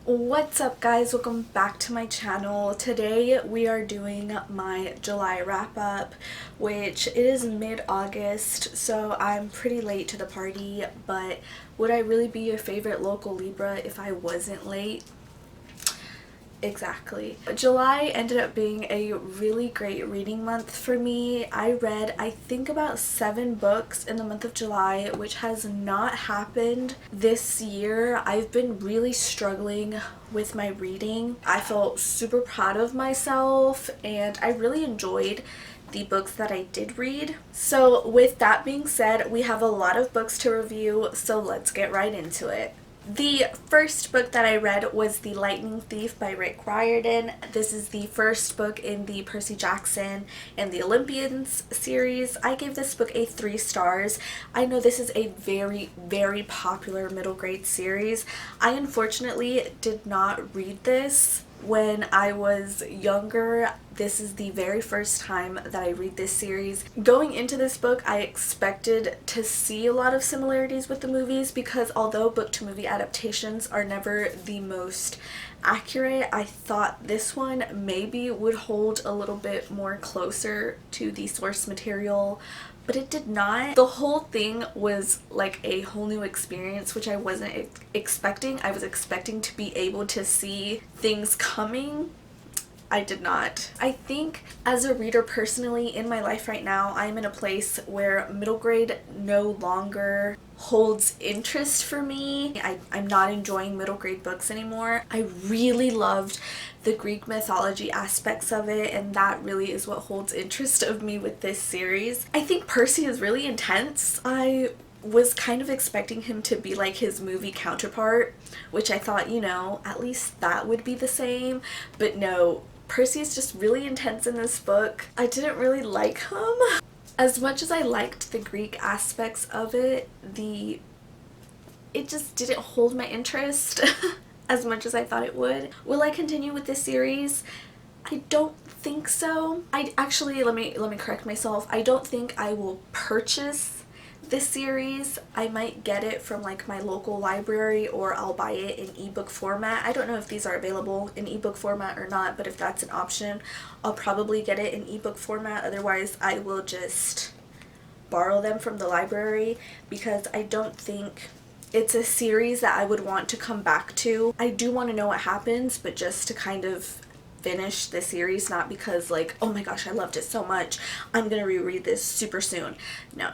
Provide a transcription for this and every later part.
What's up guys, welcome back to my channel. Today we are doing my July wrap up, which it is mid-August, so I'm pretty late to the party, but would I really be your favorite local Libra if I wasn't late? Exactly. July ended up being a really great reading month for me. I read, I think, about 7 books in the month of July, which has not happened this year. I've been really struggling with my reading. I felt super proud of myself and I really enjoyed the books that I did read. So with that being said, we have a lot of books to review, so let's get right into it. The first book that I read was The Lightning Thief by Rick Riordan. This is the first book in the Percy Jackson and the Olympians series. I gave this book a 3 stars. I know this is a very, very popular middle grade series. I unfortunately did not read this when I was younger. This is the very first time that I read this series. Going into this book, I expected to see a lot of similarities with the movies because although book to movie adaptations are never the most accurate, I thought this one maybe would hold a little bit more closer to the source material, but it did not. The whole thing was like a whole new experience, which I wasn't expecting. I was expecting to be able to see things coming. I did not. I think as a reader personally in my life right now, I'm in a place where middle grade no longer holds interest for me. I'm not enjoying middle grade books anymore. I really loved the Greek mythology aspects of it, and that really is what holds interest of me with this series. I think Percy is really intense. I was kind of expecting him to be like his movie counterpart, which I thought, you know, at least that would be the same, but no. Percy is just really intense in this book. I didn't really like him. As much as I liked the Greek aspects of it, it just didn't hold my interest as much as I thought it would. Will I continue with this series? I don't think so. I actually, let me correct myself. I don't think I will purchase this series. I might get it from like my local library, or I'll buy it in ebook format. I don't know if these are available in ebook format or not, but if that's an option, I'll probably get it in ebook format. Otherwise, I will just borrow them from the library because I don't think it's a series that I would want to come back to. I do want to know what happens, but just to kind of finish the series, not because like, oh my gosh, I loved it so much, I'm gonna reread this super soon. No.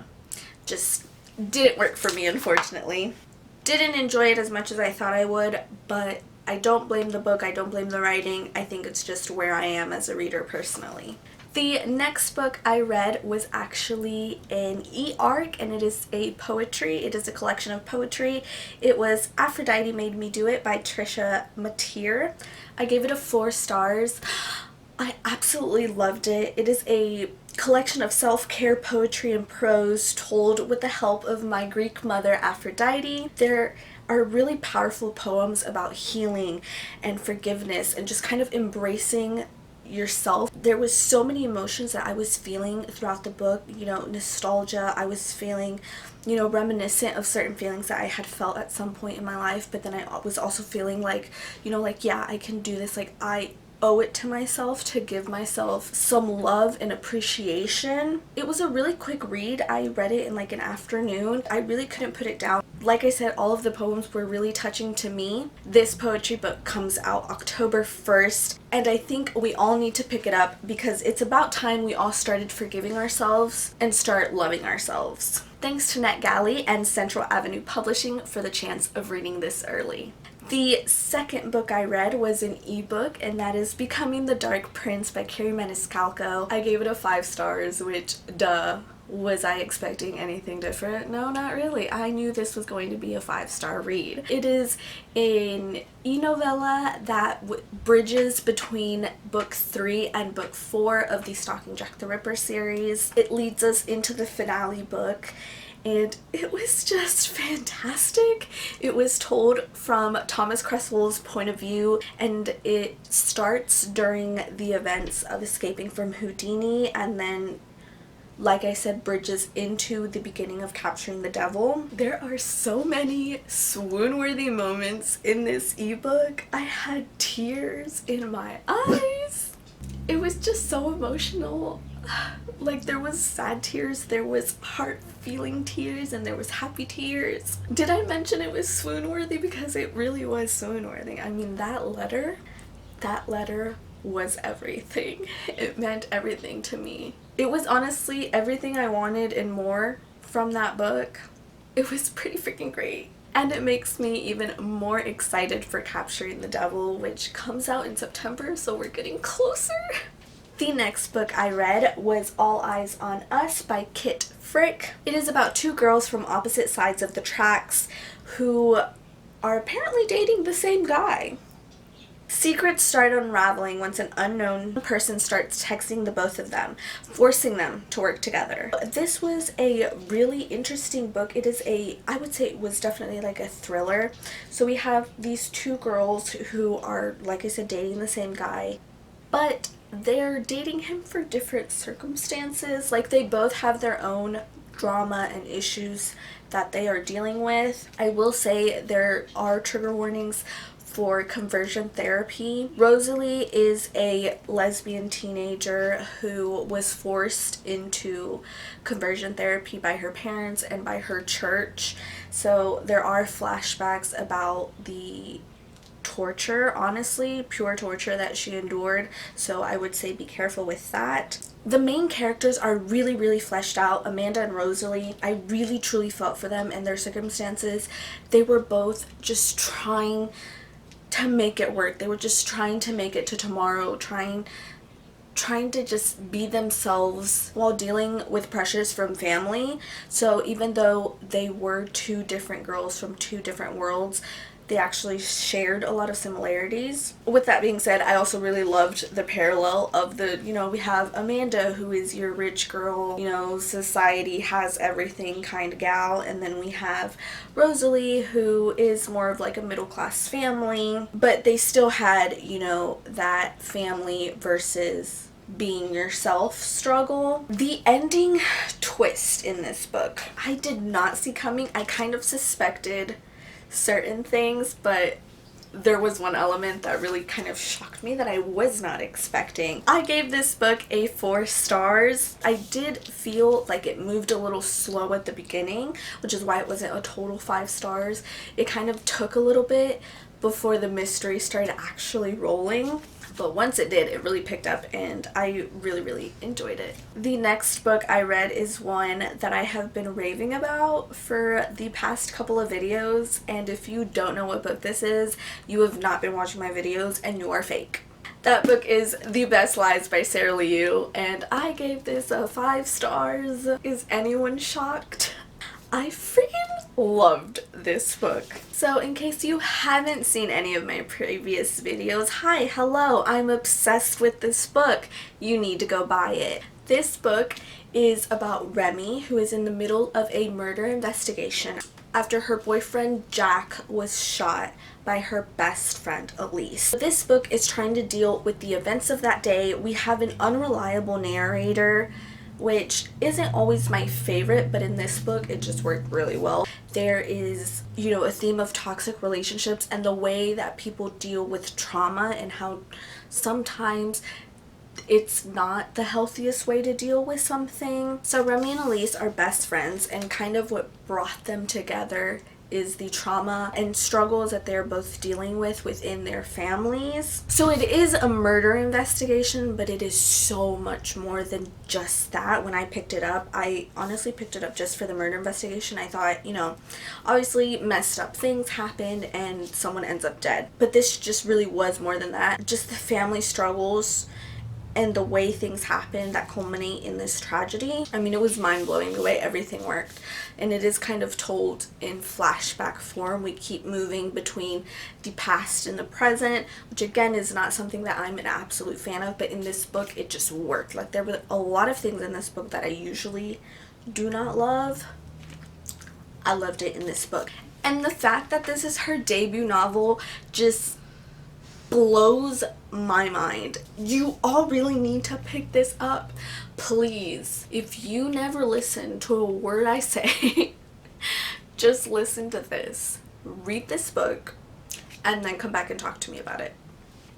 Just didn't work for me, unfortunately. Didn't enjoy it as much as I thought I would, but I don't blame the book, I don't blame the writing. I think it's just where I am as a reader personally. The next book I read was actually an e-arc, and it is a poetry. It is a collection of poetry. It was Aphrodite Made Me Do It by Trisha Mateer. I gave it a 4 stars. I absolutely loved it. It is a collection of self-care poetry and prose told with the help of my Greek mother Aphrodite. There are really powerful poems about healing and forgiveness and just kind of embracing yourself. There was so many emotions that I was feeling throughout the book. You know, nostalgia. I was feeling, you know, reminiscent of certain feelings that I had felt at some point in my life, but then I was also feeling like, you know, like, yeah, I can do this. Like, I owe it to myself to give myself some love and appreciation. It was a really quick read. I read it in like an afternoon. I really couldn't put it down. Like I said, all of the poems were really touching to me. This poetry book comes out October 1st, and I think we all need to pick it up because it's about time we all started forgiving ourselves and start loving ourselves. Thanks to NetGalley and Central Avenue Publishing for the chance of reading this early. The second book I read was an ebook, and that is Becoming the Dark Prince by Carrie Maniscalco. I gave it a 5 stars, which, duh. Was I expecting anything different? No, not really. I knew this was going to be a 5-star read. It is an e-novella that bridges between book 3 and book 4 of the Stalking Jack the Ripper series. It leads us into the finale book, and it was just fantastic. It was told from Thomas Cresswell's point of view, and it starts during the events of escaping from Houdini and then like I said, bridges into the beginning of Capturing the Devil. There are so many swoon-worthy moments in this ebook. I had tears in my eyes. It was just so emotional. Like, there was sad tears, there was heart-feeling tears, and there was happy tears. Did I mention it was swoon-worthy? Because it really was swoon-worthy. I mean, that letter was everything. It meant everything to me. It was honestly everything I wanted and more from that book. It was pretty freaking great. And it makes me even more excited for Capturing the Devil, which comes out in September, so we're getting closer. The next book I read was All Eyes on Us by Kit Frick. It is about two girls from opposite sides of the tracks who are apparently dating the same guy. Secrets start unraveling once an unknown person starts texting the both of them, forcing them to work together. This was a really interesting book. I would say it was definitely like a thriller. So we have these two girls who are, like I said, dating the same guy, but they're dating him for different circumstances. Like, they both have their own drama and issues that they are dealing with. I will say there are trigger warnings for conversion therapy. Rosalie is a lesbian teenager who was forced into conversion therapy by her parents and by her church. So there are flashbacks about the torture, honestly, pure torture that she endured, so I would say be careful with that. The main characters are really, really fleshed out. Amanda and Rosalie, I really truly felt for them and their circumstances. They were both just trying to make it work. They were just trying to make it to tomorrow, trying to just be themselves while dealing with pressures from family. So even though they were two different girls from two different worlds, they actually shared a lot of similarities. With that being said, I also really loved the parallel of we have Amanda, who is your rich girl, society has everything kind of gal, and then we have Rosalie, who is more of like a middle class family, but they still had, that family versus being yourself struggle. The ending twist in this book, I did not see coming. I kind of suspected certain things, but there was one element that really kind of shocked me that I was not expecting. I gave this book a 4 stars. I did feel like it moved a little slow at the beginning, which is why it wasn't a total 5 stars. It kind of took a little bit before the mystery started actually rolling. But once it did, it really picked up and I really, really enjoyed it. The next book I read is one that I have been raving about for the past couple of videos, and if you don't know what book this is, you have not been watching my videos and you are fake. That book is The Best Lies by Sarah Liu, and I gave this a 5 stars. Is anyone shocked? I freaking loved this book. So in case you haven't seen any of my previous videos, hi, hello, I'm obsessed with this book. You need to go buy it. This book is about Remy, who is in the middle of a murder investigation after her boyfriend Jack was shot by her best friend Elise. This book is trying to deal with the events of that day. We have an unreliable narrator, which isn't always my favorite, but in this book it just worked really well. There is, a theme of toxic relationships and the way that people deal with trauma and how sometimes it's not the healthiest way to deal with something. So Remy and Elise are best friends, and kind of what brought them together is the trauma and struggles that they're both dealing with within their families. So it is a murder investigation, but it is so much more than just that. When I picked it up, I honestly picked it up just for the murder investigation. I thought, obviously messed up things happened and someone ends up dead. But this just really was more than that. Just the family struggles and the way things happen that culminate in this tragedy. I mean, it was mind-blowing the way everything worked, and it is kind of told in flashback form. We keep moving between the past and the present, which again is not something that I'm an absolute fan of, but in this book it just worked. Like, there were a lot of things in this book that I usually do not love. I loved it in this book. And the fact that this is her debut novel just blows my mind. You all really need to pick this up. Please, if you never listen to a word I say, just listen to this. Read this book and then come back and talk to me about it.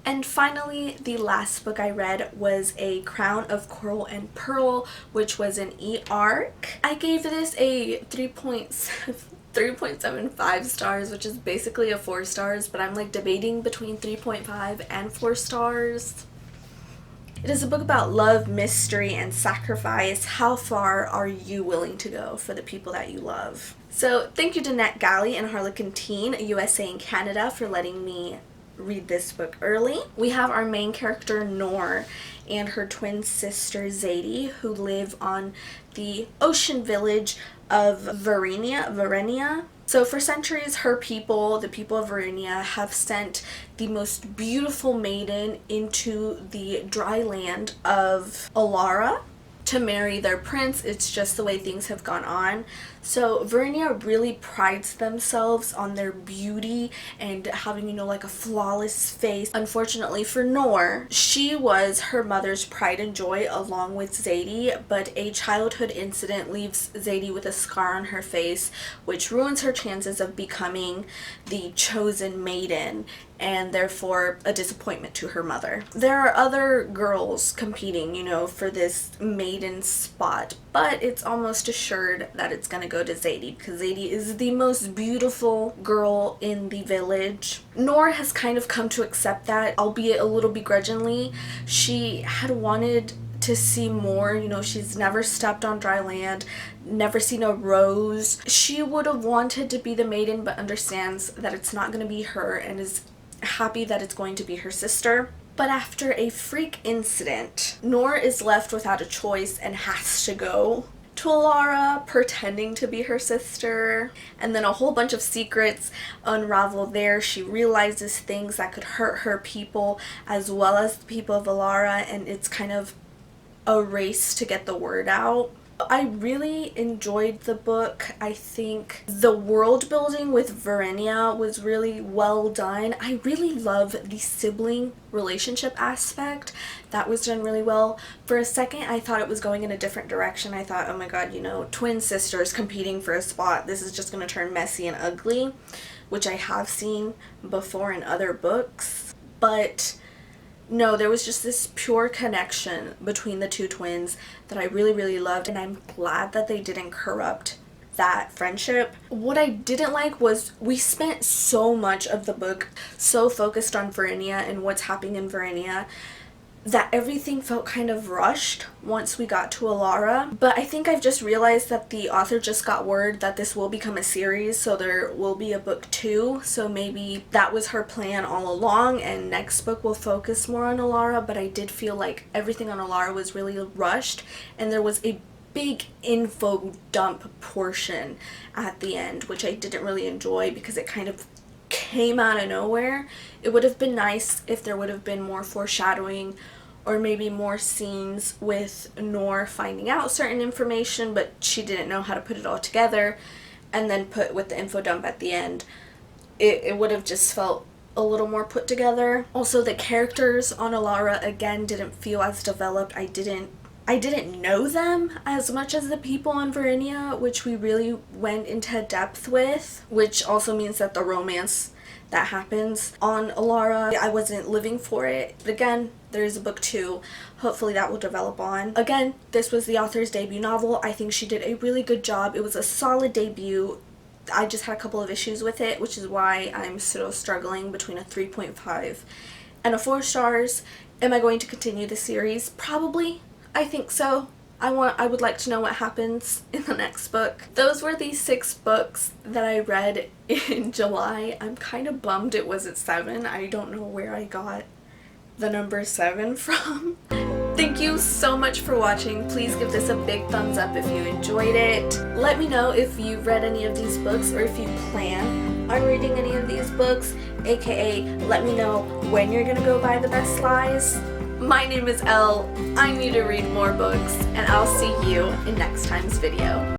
And finally, the last book I read was A Crown of Coral and Pearl, which was an e-arc. I gave this a 3.75 stars, which is basically a 4 stars, but I'm like debating between 3.5 and 4 stars. It is a book about love, mystery, and sacrifice. How far are you willing to go for the people that you love? So thank you to NetGalley and Harlequin Teen, USA and Canada, for letting me read this book early. We have our main character Noor and her twin sister Zadie, who live on the ocean village of Verenia. So for centuries, her people, the people of Verenia, have sent the most beautiful maiden into the dry land of Alara to marry their prince. It's just the way things have gone on. So Verenia really prides themselves on their beauty and having, you know, like a flawless face. Unfortunately for Noor, she was her mother's pride and joy along with Zadie, but a childhood incident leaves Zadie with a scar on her face, which ruins her chances of becoming the chosen maiden, and therefore a disappointment to her mother. There are other girls competing, you know, for this maiden spot, but it's almost assured that it's gonna go to Zadie because Zadie is the most beautiful girl in the village. Noor has kind of come to accept that, albeit a little begrudgingly. She had wanted to see more, you know, she's never stepped on dry land, never seen a rose. She would have wanted to be the maiden, but understands that it's not going to be her and is happy that it's going to be her sister. But after a freak incident, Noor is left without a choice and has to go to Alara pretending to be her sister, and then a whole bunch of secrets unravel there. She realizes things that could hurt her people as well as the people of Alara, and it's kind of a race to get the word out. I really enjoyed the book. I think the world building with Verenia was really well done. I really love the sibling relationship aspect. That was done really well. For a second, I thought it was going in a different direction. I thought, oh my god, you know, twin sisters competing for a spot. This is just going to turn messy and ugly, which I have seen before in other books. But no, there was just this pure connection between the two twins that I really, really loved, and I'm glad that they didn't corrupt that friendship. What I didn't like was we spent so much of the book so focused on Verenia and what's happening in Verenia that everything felt kind of rushed once we got to Alara. But I think I've just realized that the author just got word that this will become a series, so there will be a book 2. So maybe that was her plan all along, and next book will focus more on Alara. But I did feel like everything on Alara was really rushed, and there was a big info dump portion at the end, which I didn't really enjoy because it kind of came out of nowhere. It would have been nice if there would have been more foreshadowing or maybe more scenes with Noor finding out certain information, but she didn't know how to put it all together, and then put with the info dump at the end. It would have just felt a little more put together. Also, the characters on Alara again didn't feel as developed. I didn't know them as much as the people on Verenia, which we really went into depth with, which also means that the romance that happens on Alara, I wasn't living for it. But again, there is a book 2. Hopefully that will develop on. Again, this was the author's debut novel. I think she did a really good job. It was a solid debut. I just had a couple of issues with it, which is why I'm still struggling between a 3.5 and a 4 stars. Am I going to continue the series? Probably. I think so. I would like to know what happens in the next book. Those were the 6 books that I read in July. I'm kind of bummed it was at 7. I don't know where I got the number 7 from. Thank you so much for watching. Please give this a big thumbs up if you enjoyed it. Let me know if you've read any of these books or if you plan on reading any of these books, aka let me know when you're gonna go buy the best lies. My name is Elle. I need to read more books, and I'll see you in next time's video.